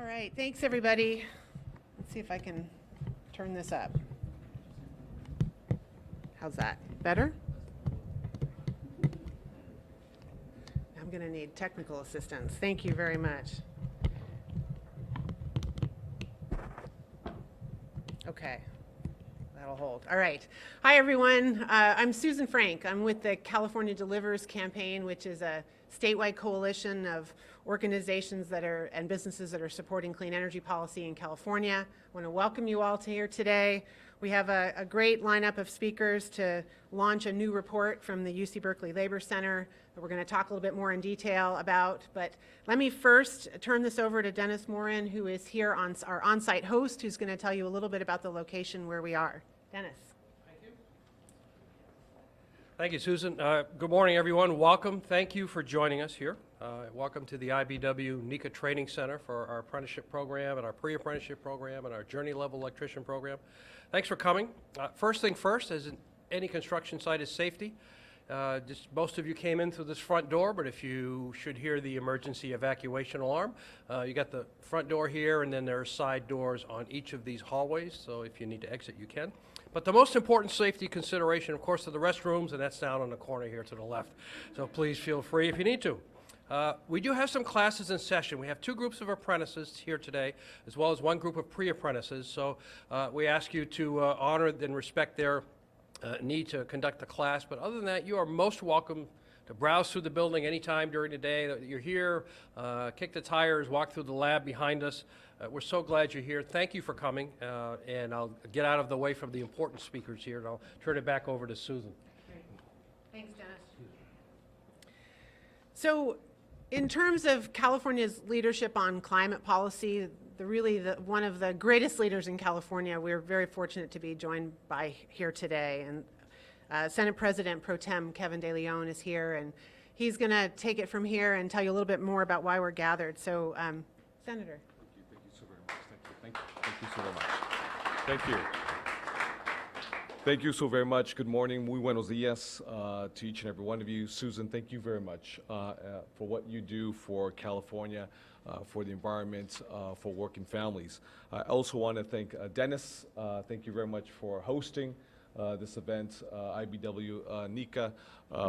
All right, thanks everybody. Let's see if I can turn this up. How's that? Better? I'm going to need technical assistance. Thank you very much. Okay, that'll hold. All right. Hi everyone. I'm Susan Frank. I'm with the California Delivers campaign, which is a statewide coalition of organizations that are and businesses that are supporting clean energy policy in California. I want to welcome you all to here today. We have a great lineup of speakers to launch a new report from the UC Berkeley Labor Center that we're going to talk a little bit more in detail about. But let me first turn this over to Dennis Morin, who is here on our on-site host, who's going to tell you a little bit about the location where we are. Dennis. Thank you, Susan. Good morning, everyone. Welcome. Thank you for joining us here. Welcome to the IBEW NECA Training Center for our apprenticeship program and our pre-apprenticeship program and our journey level electrician program. Thanks for coming. First thing first, as in any construction site, is safety. Just most of you came in through this front door, but if you should hear the emergency evacuation alarm, you got the front door here, and then there are side doors on each of these hallways, so if you need to exit, you can. But the most important safety consideration, of course, are the restrooms, and that's down on the corner here to the left. So please feel free if you need to. We do have some classes in session. We have two groups of apprentices here today, as well as one group of pre-apprentices. So we ask you to honor and respect their need to conduct the class. But other than that, you are most welcome to browse through the building anytime during the day that you're here, kick the tires, walk through the lab behind us. We're so glad you're here. Thank you for coming, and I'll get out of the way from the important speakers here, and I'll turn it back over to Susan. Great. Thanks, Dennis. So in terms of California's leadership on climate policy, one of the greatest leaders in California, we're very fortunate to be joined by here today. And Senate President Pro Tem Kevin De Leon is here, and he's going to take it from here and tell you a little bit more about why we're gathered. So, Senator. Thank you so very much. Thank you so very much. Thank you. Thank you so very much. Good morning. Muy buenos días to each and every one of you. Susan, thank you very much for what you do for California, for the environment, for working families. I also want to thank Dennis. Thank you very much for hosting this event, IBEW NECA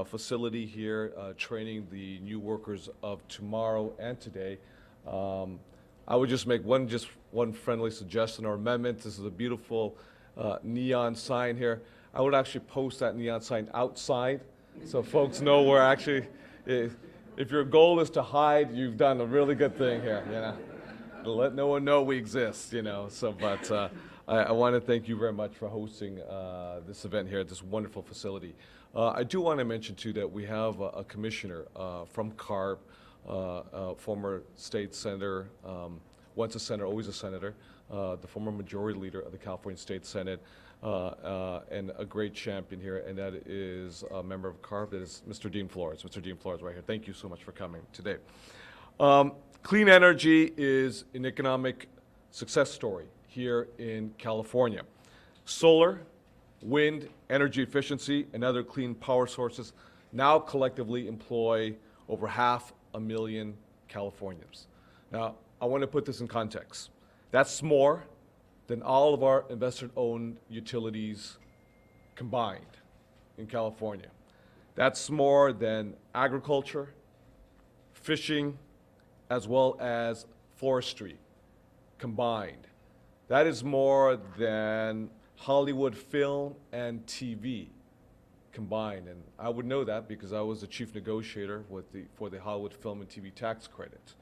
facility here, training the new workers of tomorrow and today. I would just make one friendly suggestion or amendment. This is a beautiful neon sign here. I would actually post that neon sign outside so folks know we're actually, if your goal is to hide, you've done a really good thing here, you know. To let no one know we exist, you know. So, but I want to thank you very much for hosting this event here at this wonderful facility. I do want to mention too that we have a commissioner from CARB, former state senator, once a senator, always a senator, the former majority leader of the California State Senate, and a great champion here, and that is a member of CARB, that is Mr. Dean Flores. Mr. Dean Flores right here. Thank you so much for coming today. Clean energy is an economic success story here in California. Solar, wind, energy efficiency, and other clean power sources now collectively employ over 500,000 Californians. Now, I want to put this in context. That's more than all of our investor-owned utilities combined in California. That's more than agriculture, fishing, as well as forestry combined. That is more than Hollywood film and TV combined. And I would know that because I was the chief negotiator for the Hollywood film and TV tax credit.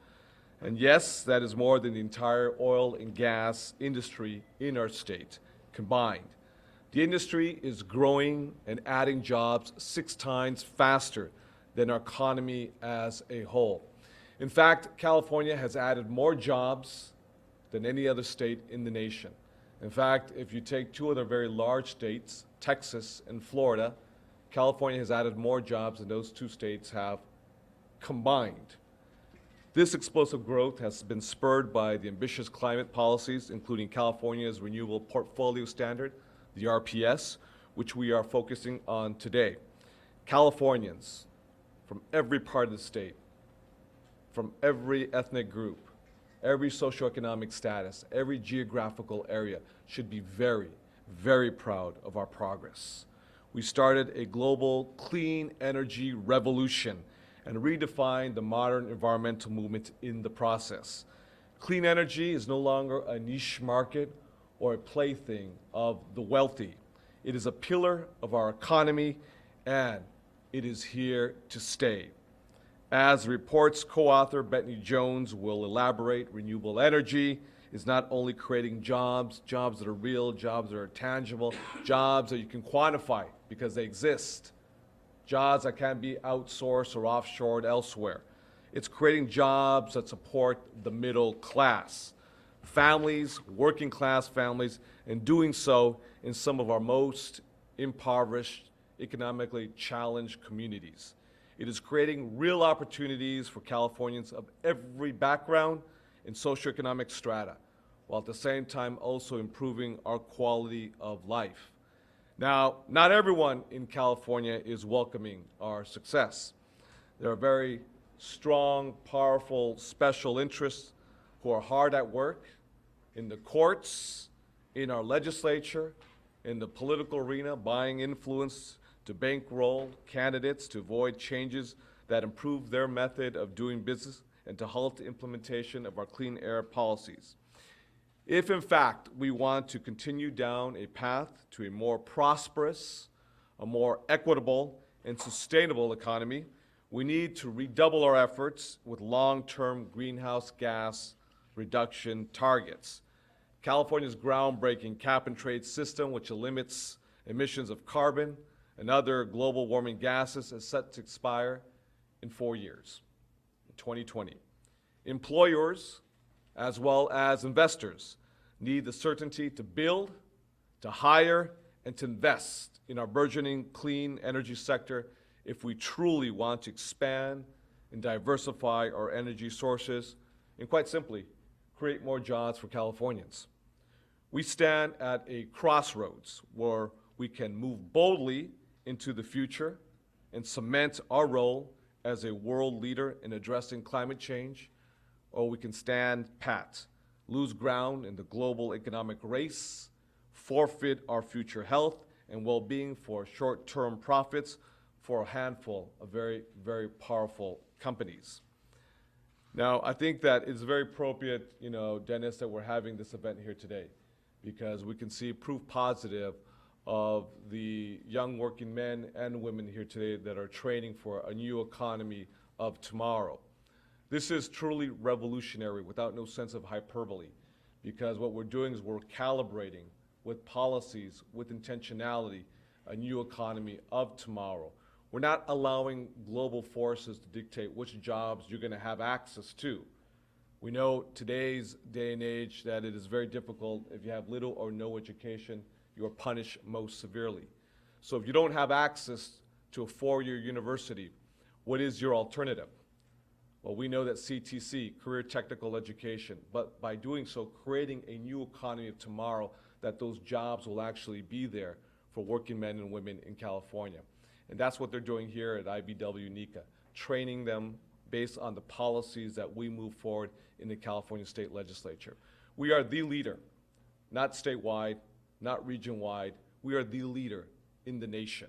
And yes, that is more than the entire oil and gas industry in our state combined. The industry is growing and adding jobs 6 times faster than our economy as a whole. In fact, California has added more jobs than any other state in the nation. In fact, if you take 2 other very large states, Texas and Florida, California has added more jobs than those 2 states have combined. This explosive growth has been spurred by the ambitious climate policies, including California's Renewable Portfolio Standard, the RPS, which we are focusing on today. Californians from every part of the state, from every ethnic group, every socioeconomic status, every geographical area should be very, very proud of our progress. We started a global clean energy revolution and redefined the modern environmental movement in the process. Clean energy is no longer a niche market or a plaything of the wealthy. It is a pillar of our economy, and it is here to stay. As the report's co-author Bethany Jones will elaborate, renewable energy is not only creating jobs that are real, jobs that are tangible, jobs that you can quantify because they exist, jobs that can be outsourced or offshored elsewhere. It's creating jobs that support the middle class, families, working class families, and doing so in some of our most impoverished, economically challenged communities. It is creating real opportunities for Californians of every background and socioeconomic strata, while at the same time also improving our quality of life. Now, not everyone in California is welcoming our success. There are very strong, powerful, special interests who are hard at work in the courts, in our legislature, in the political arena, buying influence to bankroll candidates to avoid changes that improve their method of doing business and to halt the implementation of our clean air policies. If, in fact, we want to continue down a path to a more prosperous, a more equitable, and sustainable economy, we need to redouble our efforts with long-term greenhouse gas reduction targets. California's groundbreaking cap-and-trade system, which limits emissions of carbon and other global warming gases, is set to expire in 4 years, in 2020. Employers, as well as investors, need the certainty to build, to hire, and to invest in our burgeoning clean energy sector if we truly want to expand and diversify our energy sources and, quite simply, create more jobs for Californians. We stand at a crossroads where we can move boldly into the future and cement our role as a world leader in addressing climate change, or we can stand pat, lose ground in the global economic race, forfeit our future health and well-being for short-term profits for a handful of very, very powerful companies. Now, I think that it's very appropriate, Dennis, that we're having this event here today, because we can see proof positive of the young working men and women here today that are training for a new economy of tomorrow. This is truly revolutionary without no sense of hyperbole, because what we're doing is we're calibrating with policies, with intentionality, a new economy of tomorrow. We're not allowing global forces to dictate which jobs you're going to have access to. We know today's day and age that it is very difficult. If you have little or no education, you are punished most severely. So if you don't have access to a four-year university, what is your alternative? Well, we know that CTC, Career Technical Education, but by doing so, creating a new economy of tomorrow, that those jobs will actually be there for working men and women in California. And that's what they're doing here at IBEW NECA, training them based on the policies that we move forward in the California State Legislature. We are the leader, not statewide, not region-wide. We are the leader in the nation.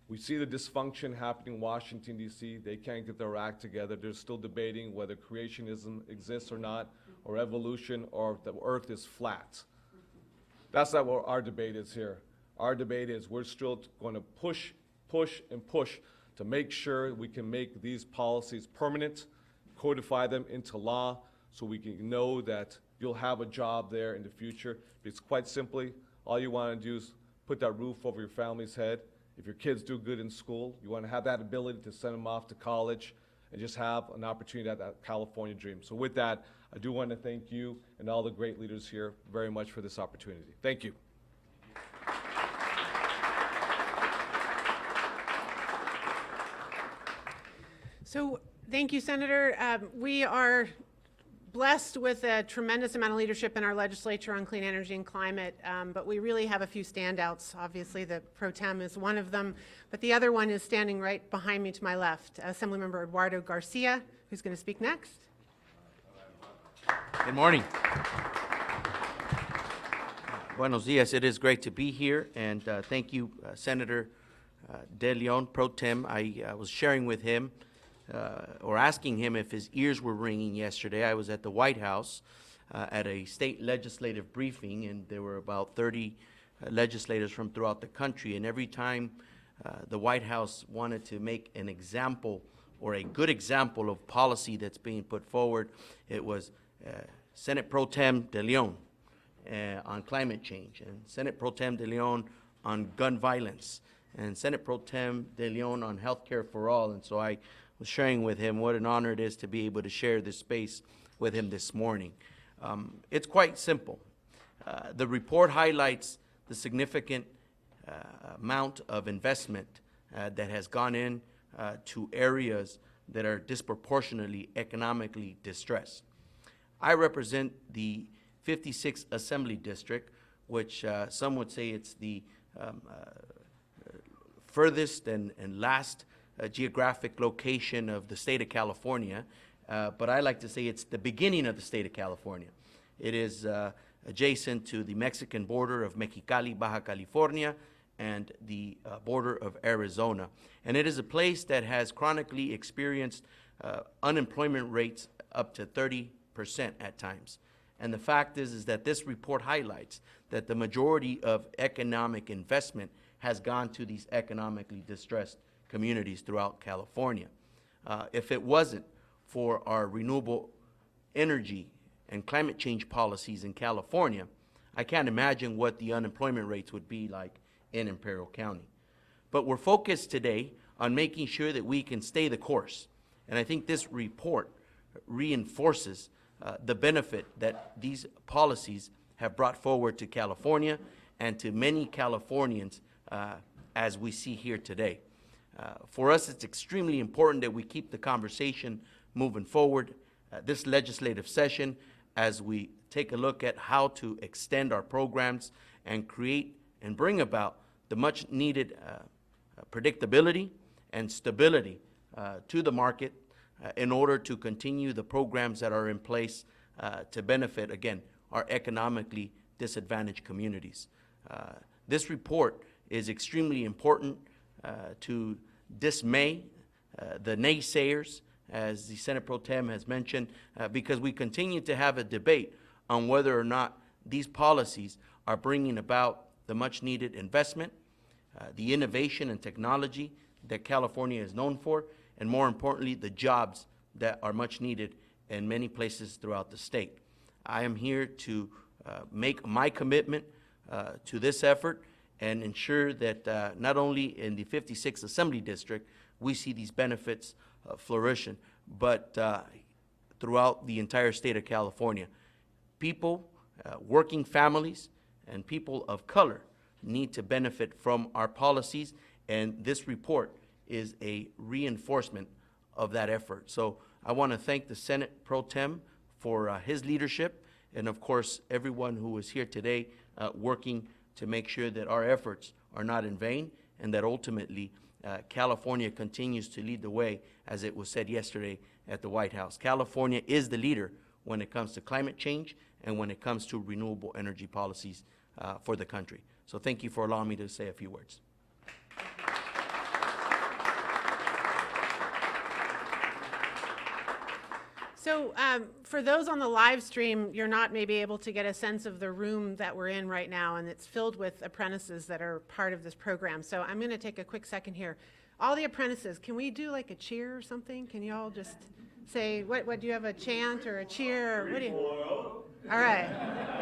We see the dysfunction happening in Washington, D.C. They can't get their act together. They're still debating whether creationism exists or not, or evolution, or if the earth is flat. That's not what our debate is here. Our debate is we're still going to push to make sure we can make these policies permanent, codify them into law, so we can know that you'll have a job there in the future. It's quite simply, all you want to do is put that roof over your family's head. If your kids do good in school, you want to have that ability to send them off to college and just have an opportunity at that California dream. So with that, I do want to thank you and all the great leaders here very much for this opportunity. Thank you. So thank you, Senator. We are blessed with a tremendous amount of leadership in our legislature on clean energy and climate, but we really have a few standouts. Obviously, the pro tem is one of them, but the other one is standing right behind me to my left, Assemblymember Eduardo Garcia, who's going to speak next. Good morning. Buenos dias. It is great to be here, and thank you, Senator De Leon, Pro Tem. I was sharing with him, or asking him if his ears were ringing yesterday. I was at the White House at a state legislative briefing, and there were about 30 legislators from throughout the country, and every time the White House wanted to make an example or a good example of policy that's being put forward, it was Senate Pro Tem De Leon on climate change, and Senate Pro Tem De Leon on gun violence, and Senate Pro Tem De Leon on health care for all. And so I was sharing with him what an honor it is to be able to share this space with him this morning. It's quite simple. The report highlights the significant amount of investment that has gone in to areas that are disproportionately economically distressed. I represent the 56th Assembly District, which some would say it's the furthest and last geographic location of the state of California, but I like to say it's the beginning of the state of California. It is adjacent to the Mexican border of Mexicali, Baja California, and the border of Arizona. And it is a place that has chronically experienced unemployment rates up to 30% at times. And the fact is that this report highlights that the majority of economic investment has gone to these economically distressed communities throughout California. If it wasn't for our renewable energy and climate change policies in California, I can't imagine what the unemployment rates would be like in Imperial County. But we're focused today on making sure that we can stay the course. And I think this report reinforces the benefit that these policies have brought forward to California and to many Californians as we see here today. For us, it's extremely important that we keep the conversation moving forward this legislative session as we take a look at how to extend our programs and create and bring about the much needed predictability and stability to the market in order to continue the programs that are in place to benefit, again, our economically disadvantaged communities. This report is extremely important to dismay the naysayers, as the Senate Pro Tem has mentioned, because we continue to have a debate on whether or not these policies are bringing about the much needed investment, the innovation and technology that California is known for, and more importantly, the jobs that are much needed in many places throughout the state. I am here to make my commitment to this effort and ensure that not only in the 56th Assembly District we see these benefits flourishing, but throughout the entire state of California. People, working families, and people of color need to benefit from our policies, and this report is a reinforcement of that effort. So I want to thank the Senate Pro Tem for his leadership, and of course everyone who is here today working to make sure that our efforts are not in vain and that ultimately California continues to lead the way, as it was said yesterday at the White House. California is the leader when it comes to climate change and when it comes to renewable energy policies for the country. So thank you for allowing me to say a few words. So for those on the live stream, you're not maybe able to get a sense of the room that we're in right now, and it's filled with apprentices that are part of this program. So I'm going to take a quick second here. All the apprentices, can we do like a cheer or something? Can you all just say, what do you have, a chant or a cheer? Or what do you? All right.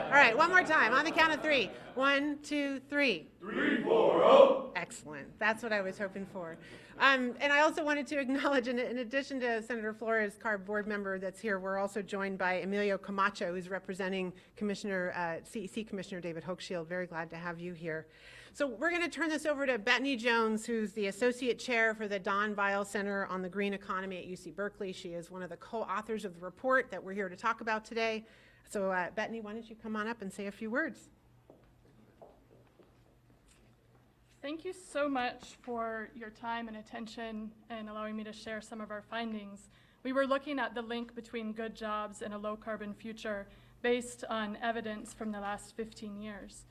All right, one more time on the count of three. 1, 2, 3. 3, 4, oh. Excellent. That's what I was hoping for. And I also wanted to acknowledge, in addition to Senator Flores, CARB board member that's here, we're also joined by Emilio Camacho, who's representing CEC Commissioner David Hochschild. Very glad to have you here. So we're going to turn this over to Bettany Jones, who's the Associate Chair for the Don Weil Center on the Green Economy at UC Berkeley. She is one of the co-authors of the report that we're here to talk about today. So Bettany, why don't you come on up and say a few words? Thank you so much for your time and attention and allowing me to share some of our findings. We were looking at the link between good jobs and a low-carbon future based on evidence from the last 15 years.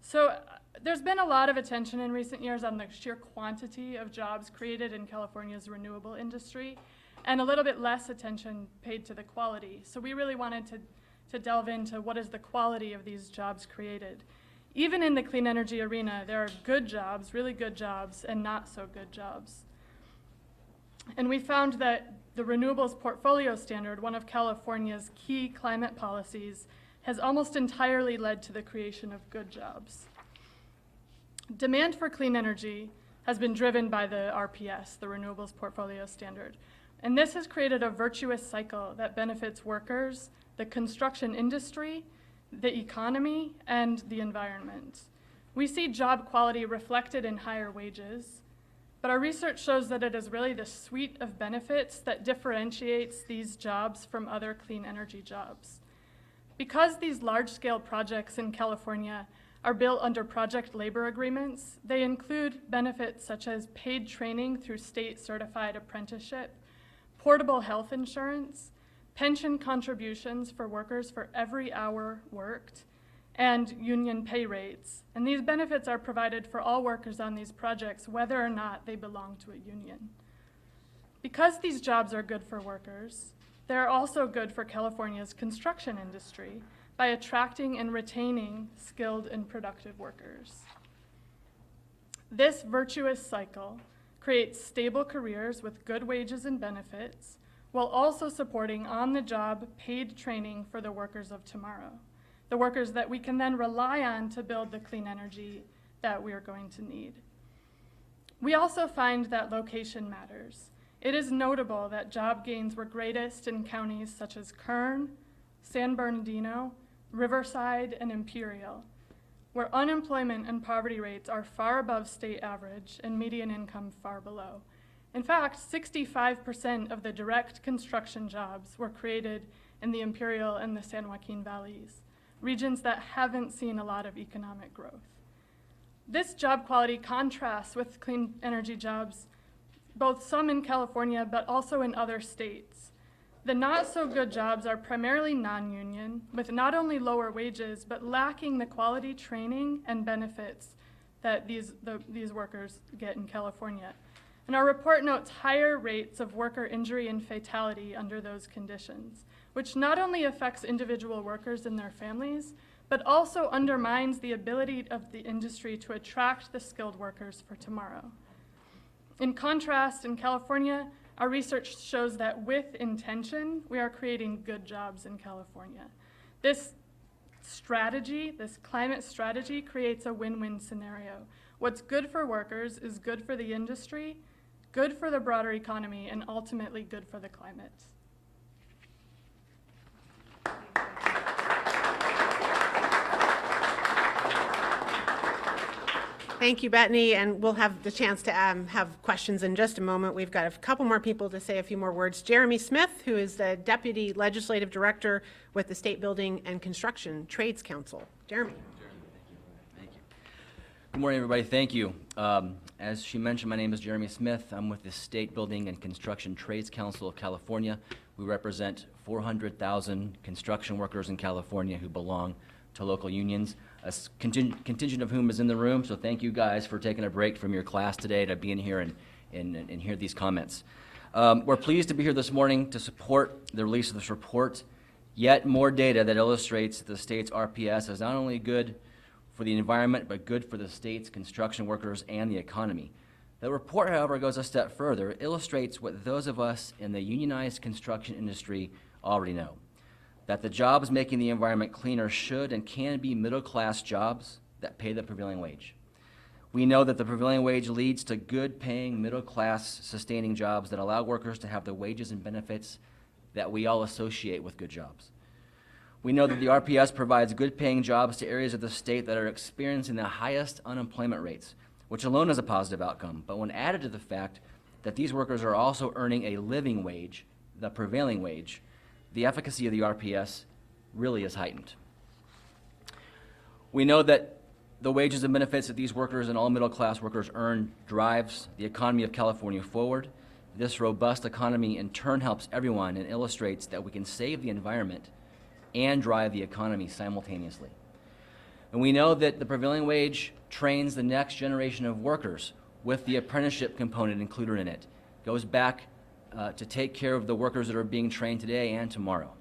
So there's been a lot of attention in recent years on the sheer quantity of jobs created in California's renewable industry, and a little bit less attention paid to the quality. So we really wanted to delve into what is the quality of these jobs created. Even in the clean energy arena, there are good jobs, really good jobs, and not so good jobs. And we found that the Renewables Portfolio Standard, one of California's key climate policies, has almost entirely led to the creation of good jobs. Demand for clean energy has been driven by the RPS, the Renewables Portfolio Standard. And this has created a virtuous cycle that benefits workers, the construction industry, the economy, and the environment. We see job quality reflected in higher wages, but our research shows that it is really the suite of benefits that differentiates these jobs from other clean energy jobs. Because these large-scale projects in California are built under project labor agreements, they include benefits such as paid training through state-certified apprenticeship, portable health insurance, pension contributions for workers for every hour worked, and union pay rates. And these benefits are provided for all workers on these projects, whether or not they belong to a union. Because these jobs are good for workers, they're also good for California's construction industry by attracting and retaining skilled and productive workers. This virtuous cycle creates stable careers with good wages and benefits, while also supporting on-the-job paid training for the workers of tomorrow, the workers that we can then rely on to build the clean energy that we are going to need. We also find that location matters. It is notable that job gains were greatest in counties such as Kern, San Bernardino, Riverside, and Imperial, where unemployment and poverty rates are far above state average and median income far below. In fact, 65% of the direct construction jobs were created in the Imperial and the San Joaquin Valleys, regions that haven't seen a lot of economic growth. This job quality contrasts with clean energy jobs, both some in California, but also in other states. The not-so-good jobs are primarily non-union, with not only lower wages, but lacking the quality training and benefits that these workers get in California. And our report notes higher rates of worker injury and fatality under those conditions, which not only affects individual workers and their families, but also undermines the ability of the industry to attract the skilled workers for tomorrow. In contrast, in California, our research shows that with intention, we are creating good jobs in California. This strategy, this climate strategy, creates a win-win scenario. What's good for workers is good for the industry, good for the broader economy, and ultimately good for the climate. Thank you, Bethany, and we'll have the chance to have questions in just a moment. We've got a couple more people to say a few more words. Jeremy Smith, who is the Deputy Legislative Director with the State Building and Construction Trades Council. Jeremy. Thank you. Good morning, everybody. Thank you. As she mentioned, my name is Jeremy Smith. I'm with the State Building and Construction Trades Council of California. We represent 400,000 construction workers in California who belong to local unions, a contingent of whom is in the room, so thank you guys for taking a break from your class today to be in here and hear these comments. We're pleased to be here this morning to support the release of this report. Yet more data that illustrates the state's RPS is not only good for the environment, but good for the state's construction workers and the economy. The report, however, goes a step further. It illustrates what those of us in the unionized construction industry already know, that the jobs making the environment cleaner should and can be middle-class jobs that pay the prevailing wage. We know that the prevailing wage leads to good-paying, middle-class, sustaining jobs that allow workers to have the wages and benefits that we all associate with good jobs. We know that the RPS provides good-paying jobs to areas of the state that are experiencing the highest unemployment rates, which alone is a positive outcome. But when added to the fact that these workers are also earning a living wage, the prevailing wage, the efficacy of the RPS really is heightened. We know that the wages and benefits that these workers and all middle-class workers earn drives the economy of California forward. This robust economy in turn helps everyone and illustrates that we can save the environment and drive the economy simultaneously. And we know that the prevailing wage trains the next generation of workers with the apprenticeship component included in it. Goes back to take care of the workers that are being trained today and tomorrow.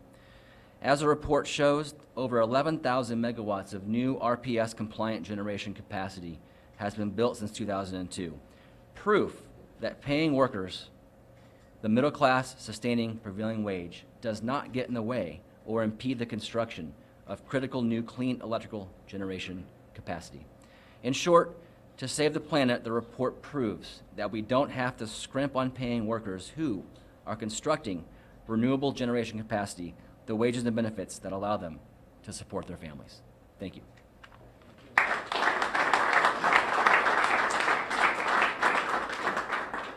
As the report shows, over 11,000 megawatts of new RPS compliant generation capacity has been built since 2002. Proof that paying workers the middle class sustaining prevailing wage does not get in the way or impede the construction of critical new clean electrical generation capacity. In short, to save the planet, the report proves that we don't have to scrimp on paying workers who are constructing renewable generation capacity the wages and benefits that allow them to support their families. Thank you.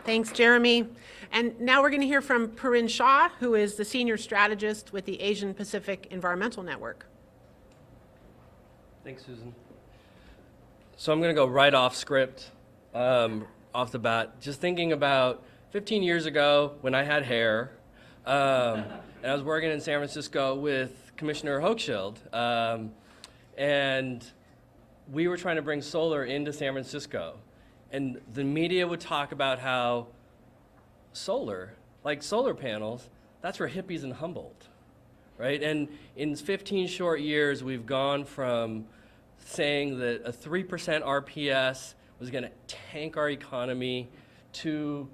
Thanks, Jeremy. And now we're going to hear from Parin Shah, who is the senior strategist with the Asian Pacific Environmental Network. Thanks, Susan. So I'm going to go right off script, off the bat. Just thinking about 15 years ago when I had hair, and I was working in San Francisco with Commissioner Hochschild, and we were trying to bring solar into San Francisco. And the media would talk about how solar, like solar panels, that's for hippies in Humboldt, right? And in 15 short years, we've gone from saying that a 3% RPS was going to tank our economy to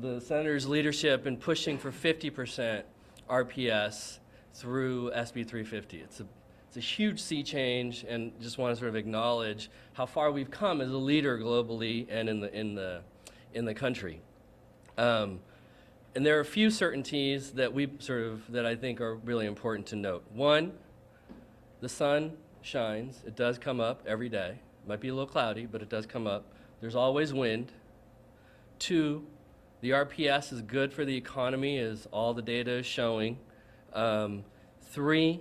the senator's leadership in pushing for 50% RPS through SB 350. It's a huge sea change, and just want to sort of acknowledge how far we've come as a leader globally and in the country. And there are a few certainties that that I think are really important to note. One, the sun shines. It does come up every day. It might be a little cloudy, but it does come up. There's always wind. Two, the RPS is good for the economy, as all the data is showing. Three,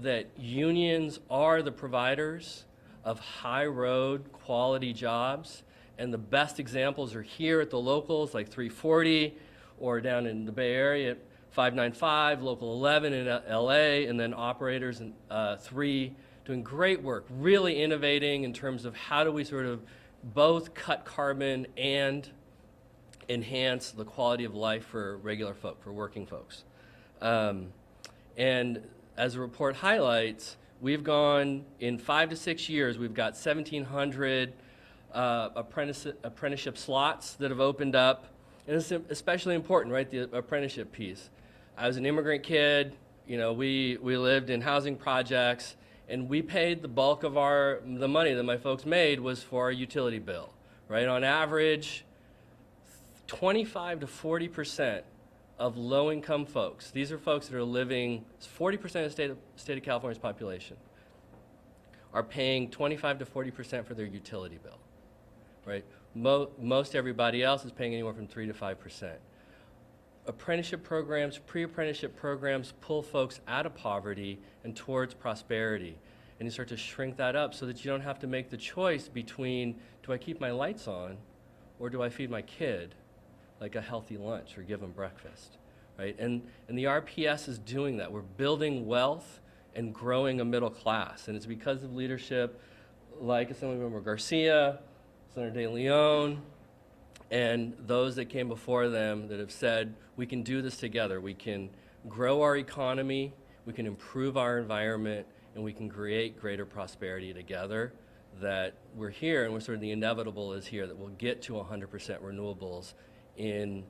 that unions are the providers of high road quality jobs, and the best examples are here at the locals like 340 or down in the Bay Area at 595, Local 11 in LA, and then operators in 3 doing great work, really innovating in terms of how do we sort of both cut carbon and enhance the quality of life for regular folk, for working folks. And as the report highlights, we've gone, in 5 to 6 years, we've got 1,700 apprenticeship slots that have opened up. And it's especially important, right, the apprenticeship piece. I was an immigrant kid, you know, we lived in housing projects, and we paid the bulk of the money that my folks made was for our utility bill, right? On average, 25 to 40% of low-income folks, these are folks that are living, 40% of the state of California's population, are paying 25 to 40% for their utility bill, right? Most everybody else is paying anywhere from 3 to 5%. Apprenticeship programs, pre-apprenticeship programs pull folks out of poverty and towards prosperity. And you start to shrink that up so that you don't have to make the choice between, do I keep my lights on or do I feed my kid like a healthy lunch or give them breakfast, right? And the RPS is doing that. We're building wealth and growing a middle class. And it's because of leadership like Assemblymember Garcia, Senator De Leon, and those that came before them that have said, we can do this together. We can grow our economy, we can improve our environment, and we can create greater prosperity together. That we're here, and we're sort of the inevitable is here, that we'll get to 100% renewables in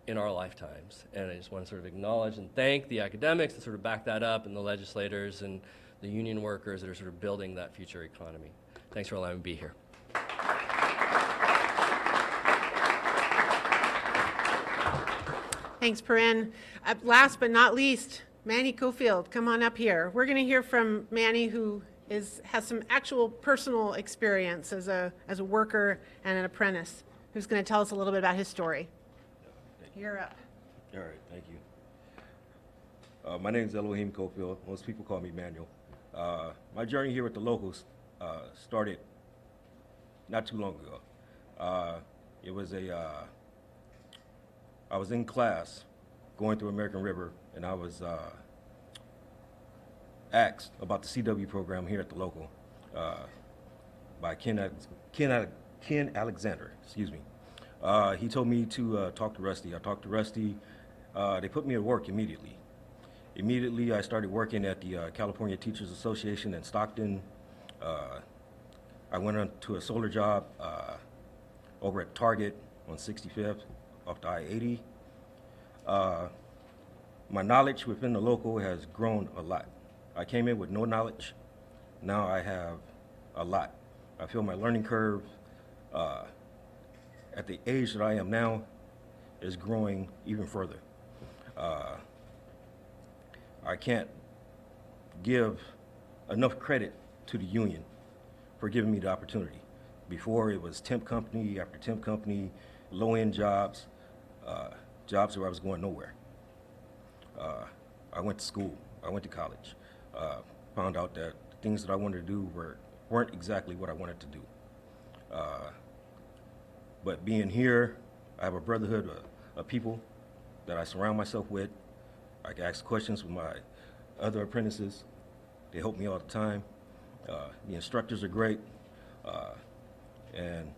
our lifetimes. And I just want to sort of acknowledge and thank the academics that sort of back that up, and the legislators and the union workers that are sort of building that future economy. Thanks for allowing me to be here. Thanks, Parin. Last but not least, Manny Cofield, come on up here. We're going to hear from Manny, who has some actual personal experience as a worker and an apprentice, who's going to tell us a little bit about his story. You're up. All right, thank you. My name is Elohim Cofield. Most people call me Manuel. My journey here with the locals started not too long ago. It was I was in class going through American River, and I was asked about the CW program here at the local by Ken Alexander, excuse me. He told me to talk to Rusty. I talked to Rusty. They put me at work immediately. Immediately, I started working at the California Teachers Association in Stockton. I went on to a solar job over at Target on 65th off the I-80. My knowledge within the local has grown a lot. I came in with no knowledge. Now I have a lot. I feel my learning curve at the age that I am now is growing even further. I can't give enough credit to the union for giving me the opportunity. Before it was temp company after temp company, low-end jobs, jobs where I was going nowhere. I went to school, I went to college, found out that the things that I wanted to do weren't exactly what I wanted to do. But being here, I have a brotherhood of people that I surround myself with. I can ask questions with my other apprentices. They help me all the time. The instructors are great. And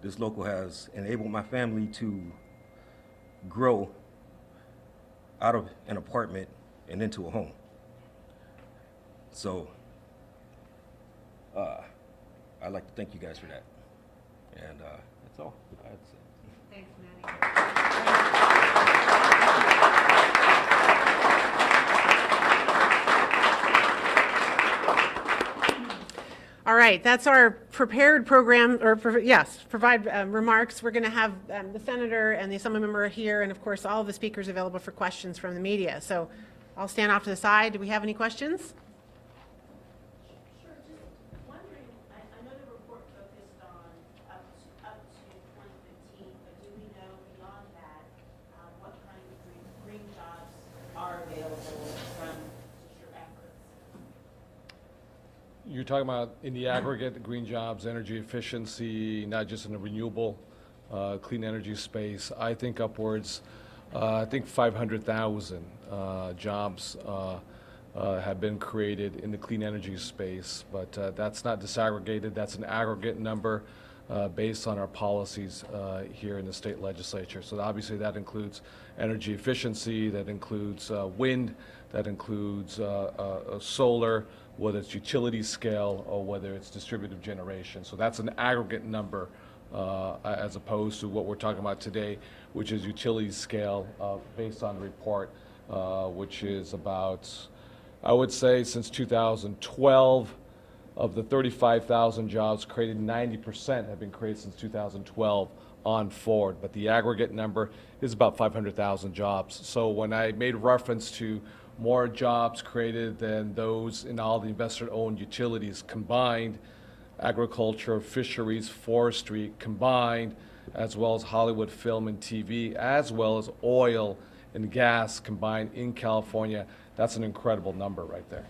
this local has enabled my family to grow out of an apartment and into a home. So I'd like to thank you guys for that. And that's all I had to say. Thanks, Manny. All right, that's our prepared program, provide remarks. We're going to have the senator and the assembly member here, and of course, all of the speakers available for questions from the media. So I'll stand off to the side. Do we have any questions? Sure, just wondering, I know the report focused on up to 2015, but do we know beyond that what kind of green jobs are available from your efforts? You're talking about in the aggregate, the green jobs, energy efficiency, not just in the renewable, clean energy space. I think upwards, I think 500,000 jobs have been created in the clean energy space, but that's not disaggregated. That's an aggregate number based on our policies here in the state legislature. So obviously that includes energy efficiency, that includes wind, that includes solar, whether it's utility scale or whether it's distributed generation. So that's an aggregate number as opposed to what we're talking about today, which is utility scale based on the report, which is about, I would say, since 2012, of the 35,000 jobs created, 90% have been created since 2012 on forward, but the aggregate number is about 500,000 jobs. So when I made reference to more jobs created than those in all the investor-owned utilities combined, agriculture, fisheries, forestry combined, as well as Hollywood film and TV, as well as oil and gas combined in California, that's an incredible number right there.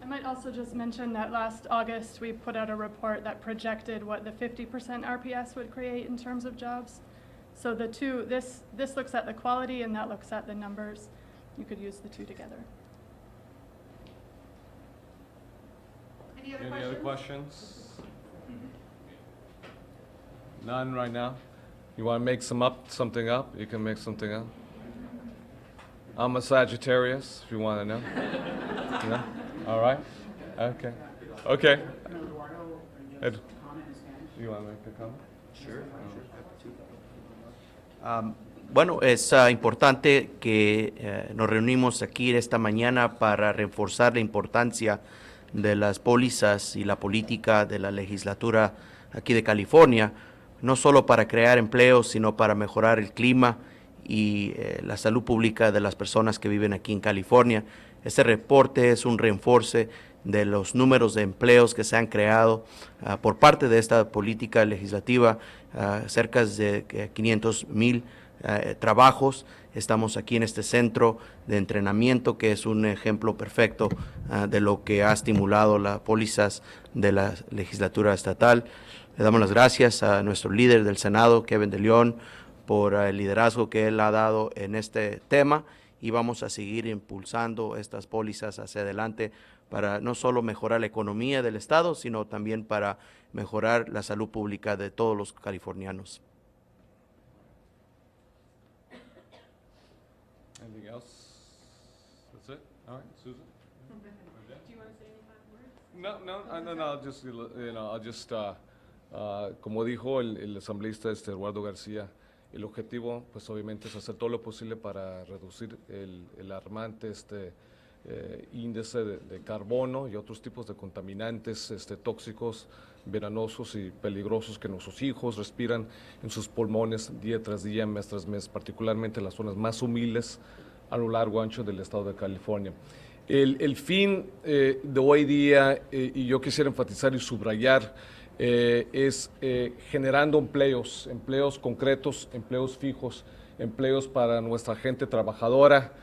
I might also just mention that last August, we put out a report that projected what the 50% RPS would create in terms of jobs. So the two, this looks at the quality and that looks at the numbers. You could use the two together. Any Any other questions? None right now? You want to make something up? You can make something up. I'm a Sagittarius, if you want to know. Yeah? All right? Okay. Okay. Ed, you want to make a comment? Sure. Bueno, es importante que nos reunimos aquí esta mañana para reforzar la importancia de las pólizas y la política de la legislatura aquí de California, no solo para crear empleos, sino para mejorar el clima y la salud pública de las personas que viven aquí en California. Este reporte es un refuerzo de los números de empleos que se han creado por parte de esta política legislativa, cerca de 500,000 trabajos. Estamos aquí en este centro de entrenamiento que es un ejemplo perfecto de lo que ha estimulado las pólizas de la legislatura estatal. Le damos las gracias a nuestro líder del Senado, Kevin De León, por el liderazgo que él ha dado en este tema y vamos a seguir impulsando estas pólizas hacia adelante para no solo mejorar la economía del estado, sino también para mejorar la salud pública de todos los californianos. Anything else? That's it? All right, Susan? Do you want to say any final words? No, I'll just, como dijo el asambleísta Eduardo García, el objetivo, pues obviamente es hacer todo lo posible para reducir el alarmante índice de carbono y otros tipos de contaminantes tóxicos, venenosos y peligrosos que nuestros hijos respiran en sus pulmones día tras día, mes tras mes, particularmente en las zonas más humildes a lo largo y ancho del estado de California. El fin de hoy día, y yo quisiera enfatizar y subrayar, es generando empleos concretos, empleos fijos, empleos para nuestra gente trabajadora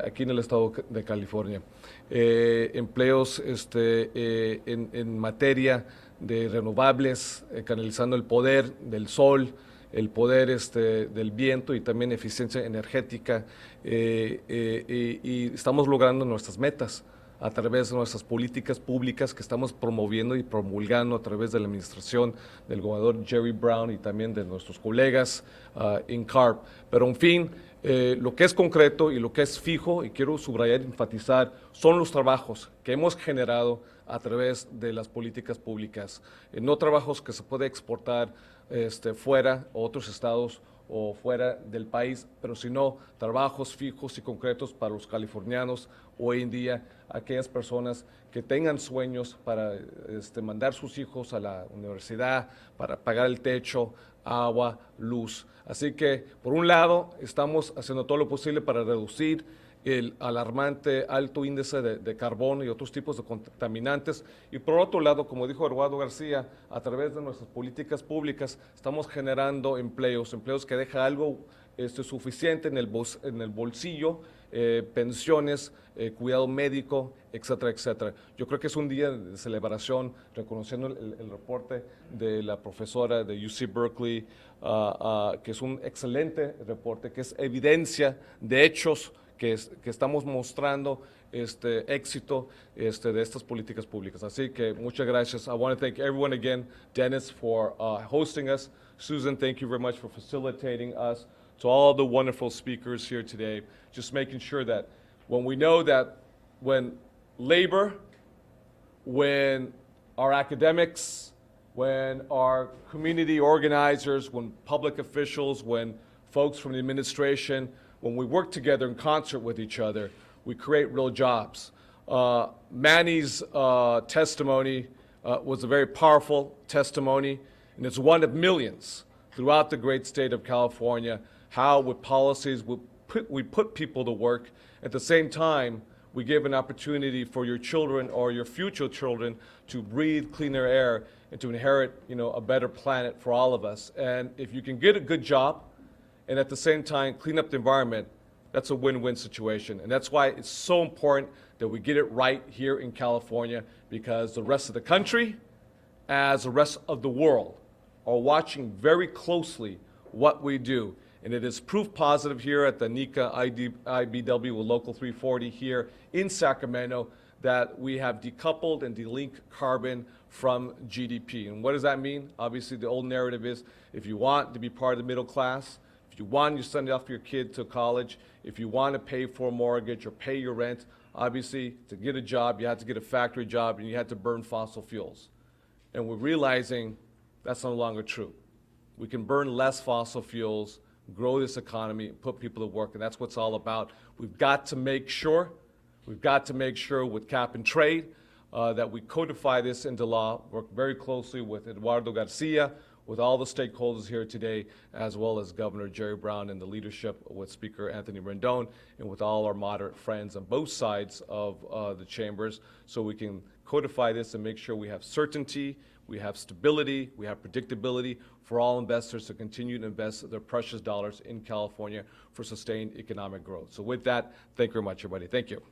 aquí en el estado de California. Empleos en materia de renovables, canalizando el poder del sol, el poder del viento y también eficiencia energética, y estamos logrando nuestras metas a través de nuestras políticas públicas que estamos promoviendo y promulgando a través de la administración del gobernador Jerry Brown y también de nuestros colegas en CARB. Pero en fin, lo que es concreto y lo que es fijo, y quiero subrayar y enfatizar, son los trabajos que hemos generado a través de las políticas públicas. No trabajos que se puede exportar fuera a otros estados o fuera del país, pero sino trabajos fijos y concretos para los californianos hoy en día, aquellas personas que tengan sueños para mandar sus hijos a la universidad, para pagar el techo, agua, luz. Así que, por un lado, estamos haciendo todo lo posible para reducir el alarmante alto índice de carbono y otros tipos de contaminantes. Y por otro lado, como dijo Eduardo García, a través de nuestras políticas públicas estamos generando empleos que dejan algo suficiente en el bolsillo, pensiones, cuidado médico, etcétera, etcétera. Yo creo que es un día de celebración, reconociendo el reporte de la profesora de UC Berkeley, que es un excelente reporte, que es evidencia de hechos que estamos mostrando éxito de estas políticas públicas. Así que muchas gracias. I want to thank everyone again, Dennis, for hosting us. Susan, thank you very much for facilitating us. To all the wonderful speakers here today, just making sure that when we know that when labor, when our academics, when our community organizers, when public officials, when folks from the administration, when we work together in concert with each other, we create real jobs. Manny's testimony was a very powerful testimony, and it's one of millions throughout the great state of California, how with policies we put people to work. At the same time, we give an opportunity for your children or your future children to breathe cleaner air and to inherit, a better planet for all of us. And if you can get a good job and at the same time clean up the environment, that's a win-win situation. And that's why it's so important that we get it right here in California, because the rest of the country, as the rest of the world, are watching very closely what we do. And it is proof positive here at the NECA IBW with Local 340 here in Sacramento that we have decoupled and delinked carbon from GDP. And what does that mean? Obviously, the old narrative is if you want to be part of the middle class, if you want to send off your kid to college, if you want to pay for a mortgage or pay your rent, obviously, to get a job, you have to get a factory job and you have to burn fossil fuels. And we're realizing that's no longer true. We can burn less fossil fuels, grow this economy, and put people to work, and that's what it's all about. We've got to make sure with cap and trade that we codify this into law, work very closely with Eduardo Garcia, with all the stakeholders here today, as well as Governor Jerry Brown and the leadership with Speaker Anthony Rendon, and with all our moderate friends on both sides of the chambers, so we can codify this and make sure we have certainty, we have stability, we have predictability for all investors to continue to invest their precious dollars in California for sustained economic growth. So with that, thank you very much, everybody. Thank you.